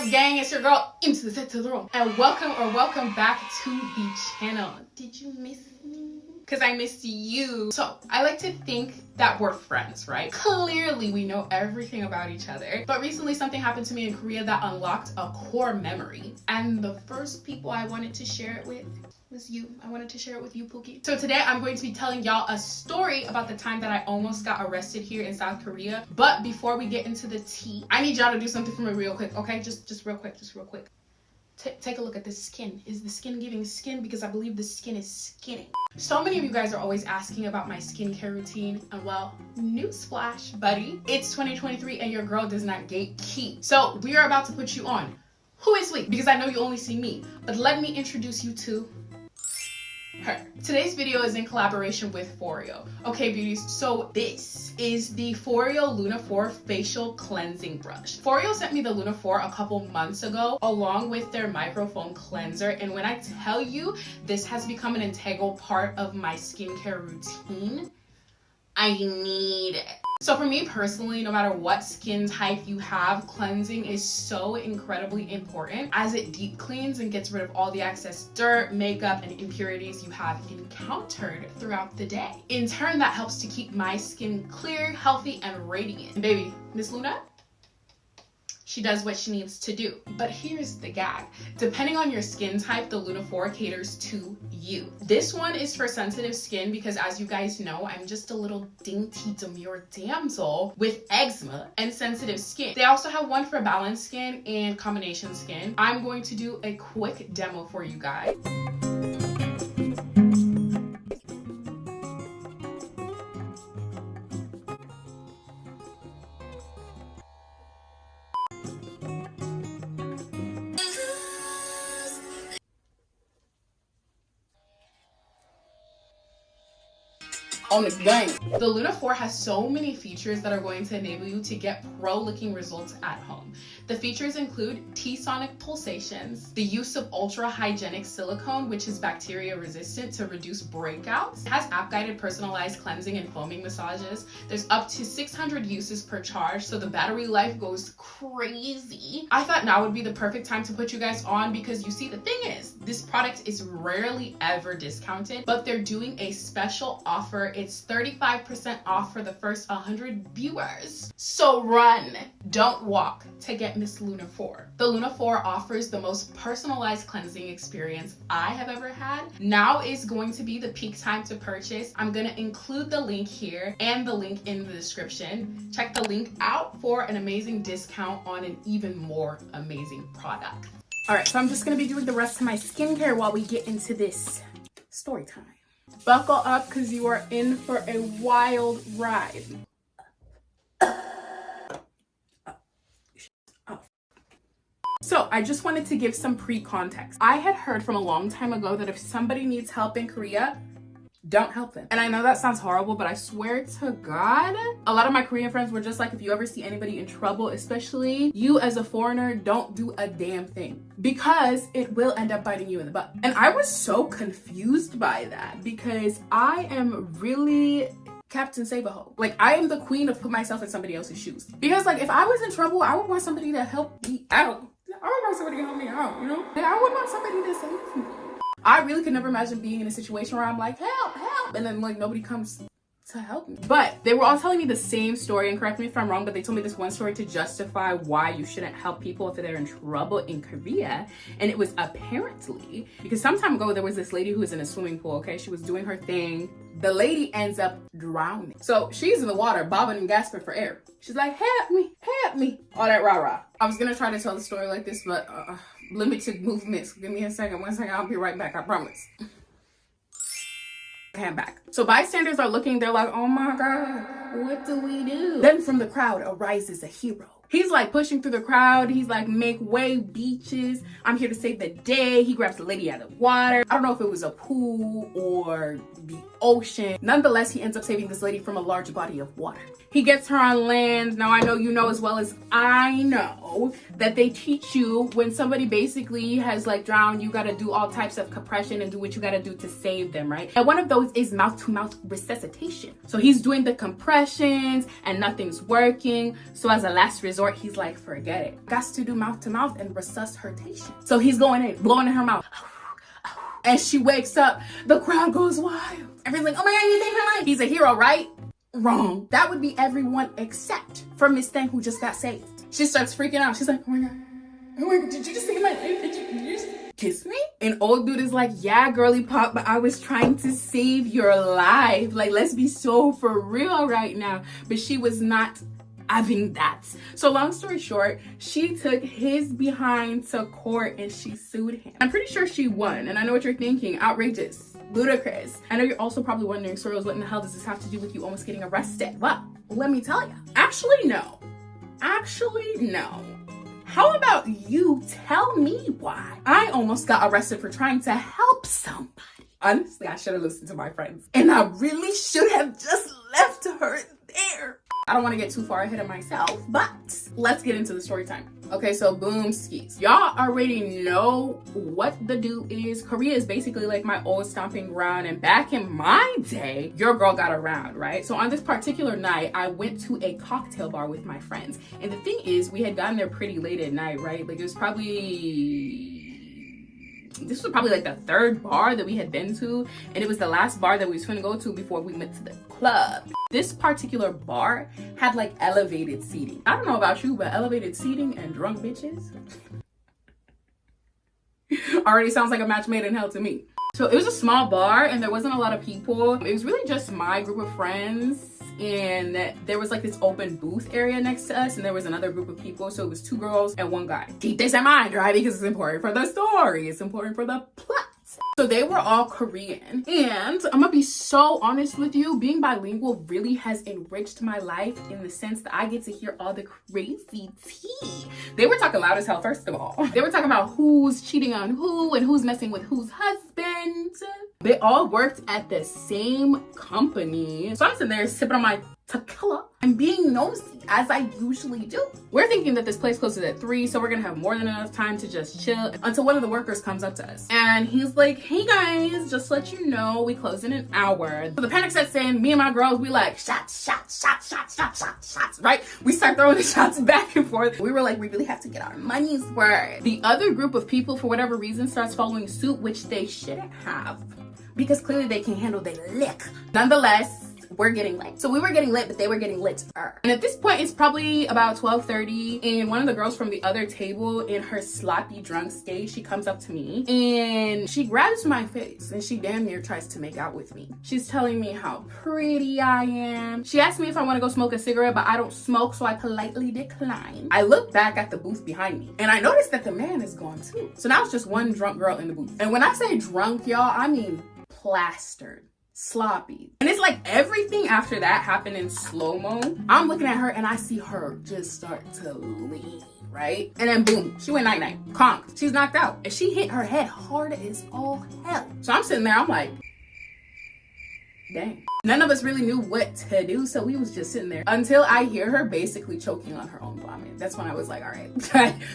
up, gang? It's your girl, Into the Set to the Room. And welcome back to the channel. Did you miss me? Because I missed you. So I like to think that we're friends, right? Clearly we know everything about each other. But recently something happened to me in Korea that unlocked a core memory. And the first people I wanted to share it with was you. I wanted to share it with you, Pookie. So today I'm going to be telling y'all a story about the time that I almost got arrested here in South Korea. But before we get into the tea, I need y'all to do something for me real quick, okay? Just real quick, Take a look at this skin. Is the skin giving skin? Because I believe the skin is skinning. So many of you guys are always asking about my skincare routine, and well, newsflash, buddy. It's 2023 and your girl does not gatekeep. So we are about to put you on. Who is we? Because I know you only see me, but let me introduce you to her. Today's video is in collaboration with Foreo. Okay, beauties, so this is the Foreo Luna 4 facial cleansing brush. Foreo sent me the Luna 4 a couple months ago along with their microfoam cleanser, and when I tell you this has become an integral part of my skincare routine, I need it. So for me personally, no matter what skin type you have, cleansing is so incredibly important as it deep cleans and gets rid of all the excess dirt, makeup, and impurities you have encountered throughout the day. In turn, that helps to keep my skin clear, healthy, and radiant. And baby, Miss Luna, she does what she needs to do. But here's the gag. Depending on your skin type, the Luna 4 caters to you. This one is for sensitive skin because, as you guys know, I'm just a little dainty demure damsel with eczema and sensitive skin. They also have one for balanced skin and combination skin. I'm going to do a quick demo for you guys. On the game. The Luna 4 has so many features that are going to enable you to get pro-looking results at home. The features include T-sonic pulsations, the use of ultra-hygienic silicone, which is bacteria resistant to reduce breakouts. It has app-guided personalized cleansing and foaming massages. There's up to 600 uses per charge, so the battery life goes crazy. I thought now would be the perfect time to put you guys on because you see, the thing is, this product is rarely ever discounted, but they're doing a special offer. It's 35% off for the first 100 viewers. So run, don't walk to get Miss Luna 4. The Luna 4 offers the most personalized cleansing experience I have ever had. Now is going to be the peak time to purchase. I'm gonna include the link here and the link in the description. Check the link out for an amazing discount on an even more amazing product. All right, so I'm just gonna be doing the rest of my skincare while we get into this story time. Buckle up because you are in for a wild ride. So I just wanted to give some pre-context. I had heard from a long time ago that if somebody needs help in Korea, don't help them. And I know that sounds horrible, but I swear to God, a lot of my Korean friends were just like, if you ever see anybody in trouble, especially you as a foreigner, don't do a damn thing because it will end up biting you in the butt. And I was so confused by that because I am really Captain Save-A-Ho. Like, I am the queen of put myself in somebody else's shoes. Because like, if I was in trouble, I would want somebody to help me out. I would want somebody to help me out, you know? Like, I would want somebody to save me. I really could never imagine being in a situation where I'm like, help, help, and then like nobody comes to help me. But they were all telling me the same story, and correct me if I'm wrong, but they told me this one story to justify why you shouldn't help people if they're in trouble in Korea. And it was apparently because some time ago there was this lady who was in a swimming pool, okay? She was doing her thing. The lady ends up drowning. So she's in the water, bobbing and gasping for air. She's like, help me, all that rah-rah. I was gonna try to tell the story like this, but limited movements. Give me a second, 1 second, I'll be right back, I promise. Okay, I'm back. So bystanders are looking, they're like, oh my God, what do we do? Then from the crowd arises a hero. He's like pushing through the crowd. He's like, make way, beaches. I'm here to save the day. He grabs the lady out of the water. I don't know if it was a pool or the ocean. Nonetheless, he ends up saving this lady from a large body of water. He gets her on land. Now, I know you know as well as I know that they teach you when somebody basically has like drowned, you gotta do all types of compression and do what you gotta do to save them, right? And one of those is mouth-to-mouth resuscitation. So he's doing the compressions and nothing's working. So as a last resort, resort, he's like, forget it. Got to do mouth to mouth and resuscitation. So he's going in, blowing in her mouth. And she wakes up. The crowd goes wild. Everyone's like, oh my God, you saved her life. He's a hero, right? Wrong. That would be everyone except for Miss Thang, who just got saved. She starts freaking out. She's like, oh my God. Oh my God, did you just save my life? Did you just kiss me? And old dude is like, yeah, girly pop, but I was trying to save your life. Like, let's be so for real right now. But she was not having that. So long story short, she took his behind to court and she sued him. I'm pretty sure she won. And I know what you're thinking. Outrageous. Ludicrous. I know you're also probably wondering, Soros, what in the hell does this have to do with you almost getting arrested? Well, let me tell you. Actually, no. How about you tell me why I almost got arrested for trying to help somebody? Honestly, I should have listened to my friends. And I really should have just left her there. I don't want to get too far ahead of myself, but let's get into the story time. Okay, so boom skis. Y'all already know what the do is. Korea is basically like my old stomping ground, and back in my day, your girl got around, right? So on this particular night, I went to a cocktail bar with my friends. And the thing is, we had gotten there pretty late at night, right? Like this was probably like the third bar that we had been to, and it was the last bar that we was gonna go to before we went to the club. This particular bar had like elevated seating. I don't know about you, but elevated seating and drunk bitches already sounds like a match made in hell to me. So it was a small bar and there wasn't a lot of people. It was really just my group of friends, and there was like this open booth area next to us, and there was another group of people. So it was 2 girls and 1 guy. Keep this in mind, right? Because it's important for the story. It's important for the plot. So they were all Korean, and I'm gonna be so honest with you, being bilingual really has enriched my life in the sense that I get to hear all the crazy tea. They were talking loud as hell, first of all. They were talking about who's cheating on who and who's messing with whose husband. They all worked at the same company. So I'm sitting there sipping on my tequila and being nosy as I usually do. We're thinking that this place closes at 3, so we're gonna have more than enough time to just chill until one of the workers comes up to us. And he's like, hey guys, just to let you know, we close in an hour. So the panic sets in, me and my girls, we like, shots, right? We start throwing the shots back and forth. We were like, we really have to get our money's worth. The other group of people, for whatever reason, starts following suit, which they shouldn't have, because clearly they can handle their lick. Nonetheless, we're getting lit. So we were getting lit, but they were getting lit. And at this point, it's probably about 12:30, and one of the girls from the other table, in her sloppy drunk state, she comes up to me and she grabs my face and she damn near tries to make out with me. She's telling me how pretty I am. She asked me if I want to go smoke a cigarette, but I don't smoke, so I politely decline. I look back at the booth behind me and I noticed that the man is gone too. So now it's just one drunk girl in the booth. And when I say drunk, y'all, I mean plastered. Sloppy. And it's like everything after that happened in slow-mo. I'm looking at her and I see her just start to lean, right? And then boom, she went night-night, conked. She's knocked out. And she hit her head hard as all hell. So I'm sitting there, I'm like, dang. None of us really knew what to do, so we was just sitting there until I hear her basically choking on her own vomit. That's when I was like, all right,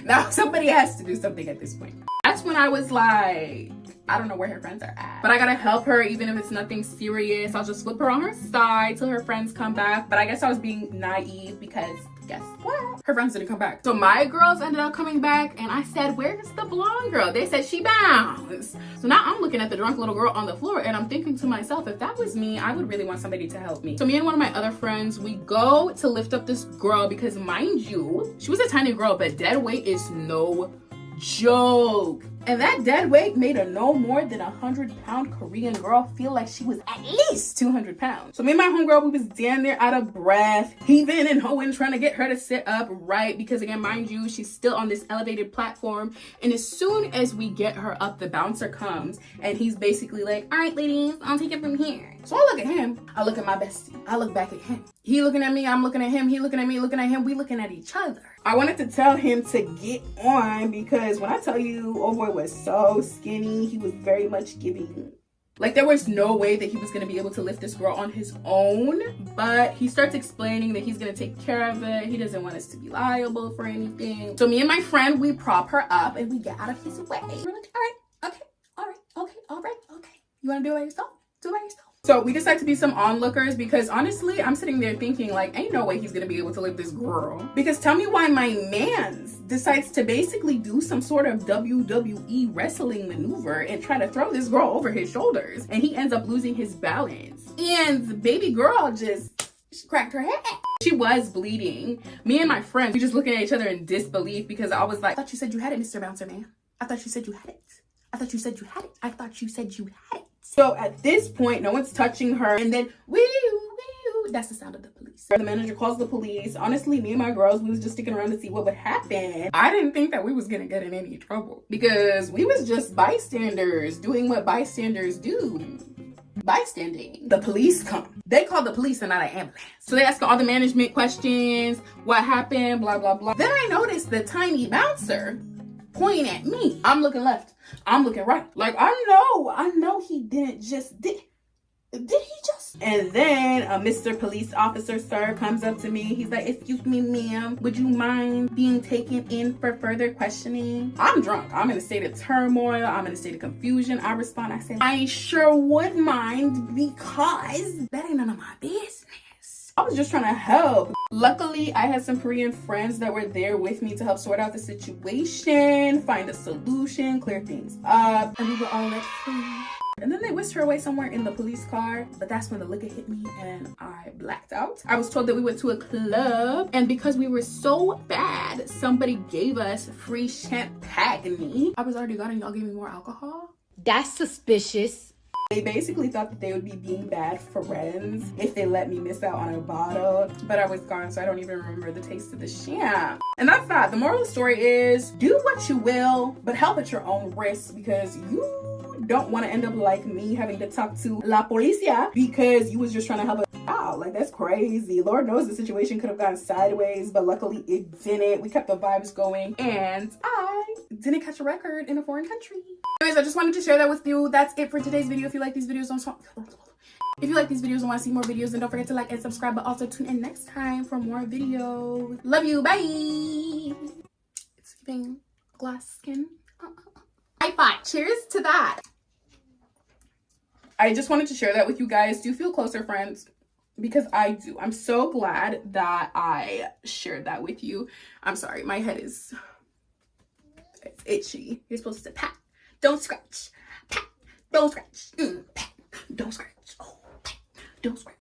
now somebody has to do something at this point. That's when I was like, I don't know where her friends are at, but I gotta help her even if it's nothing serious. I'll just flip her on her side till her friends come back. But I guess I was being naive because guess what? Her friends didn't come back. So my girls ended up coming back and I said, where's the blonde girl? They said she bounced. So now I'm looking at the drunk little girl on the floor and I'm thinking to myself, if that was me, I would really want somebody to help me. So me and one of my other friends, we go to lift up this girl because mind you, she was a tiny girl, but dead weight is no joke. And that dead weight made a no more than 100-pound Korean girl feel like she was at least 200 pounds. So me and my homegirl, we was down there out of breath, heaving and hoeing, trying to get her to sit up right. Because again, mind you, she's still on this elevated platform. And as soon as we get her up, the bouncer comes and he's basically like, all right, ladies, I'll take it from here. So I look at him, I look at my bestie, I look back at him. He looking at me, I'm looking at him, he looking at me, looking at him, we looking at each other. I wanted to tell him to get on because when I tell you, oh boy was so skinny, he was very much giving. Like there was no way that he was gonna be able to lift this girl on his own, but he starts explaining that he's gonna take care of it. He doesn't want us to be liable for anything. So me and my friend, we prop her up and we get out of his way. We're like, all right, okay, all right, okay, all right, okay. You wanna do it by yourself? Do it by yourself. So we decided to be some onlookers because honestly, I'm sitting there thinking like, ain't no way he's gonna be able to leave this girl. Because tell me why my mans decides to basically do some sort of WWE wrestling maneuver and try to throw this girl over his shoulders. And he ends up losing his balance. And the baby girl just cracked her head. She was bleeding. Me and my friends, we just looking at each other in disbelief because I was like, I thought you said you had it, Mr. Bouncer Man. I thought you said you had it. I thought you said you had it. I thought you said you had it. So at this point, no one's touching her. And then, wee, that's the sound of the police. The manager calls the police. Honestly, me and my girls, we was just sticking around to see what would happen. I didn't think that we was gonna get in any trouble because we was just bystanders doing what bystanders do. Bystanding. The police come. They called the police and not an ambulance. So they ask all the management questions. What happened? Blah, blah, blah. Then I noticed the tiny bouncer pointing at me. I'm looking left. I'm looking right. Like, I know he didn't just, did he just? And then a Mr. Police Officer, sir, comes up to me. He's like, excuse me, ma'am, would you mind being taken in for further questioning? I'm drunk. I'm in a state of turmoil. I'm in a state of confusion. I respond, I say, I sure would mind because that ain't none of my business. I was just trying to help. Luckily, I had some Korean friends that were there with me to help sort out the situation, find a solution, clear things up, and we were all let free. And then they whisked her away somewhere in the police car, but that's when the liquor hit me and I blacked out. I was told that we went to a club, and because we were so bad, somebody gave us free champagne. I was already gone and y'all gave me more alcohol? That's suspicious. They basically thought that they would be being bad friends if they let me miss out on a bottle, but I was gone, so I don't even remember the taste of the champ. And that's that. The moral of the story is, do what you will, but help at your own risk because you don't want to end up like me having to talk to la policia because you was just trying to help out. Like, that's crazy. Lord knows the situation could have gone sideways, but luckily it didn't. We kept the vibes going and I didn't catch a record in a foreign country. Anyways, I just wanted to share that with you. That's it for today's video. If you like these videos, if you like these videos and want to see more videos, then don't forget to like and subscribe, but also tune in next time for more videos. Love you. Bye. It's giving glass skin. High five. Cheers to that. I just wanted to share that with you guys. Do feel closer, friends, because I do. I'm so glad that I shared that with you. I'm sorry, my head is itchy. You're supposed to pat. Don't scratch. Pat. Don't scratch. Pat. Don't scratch. Oh, pat. Don't scratch.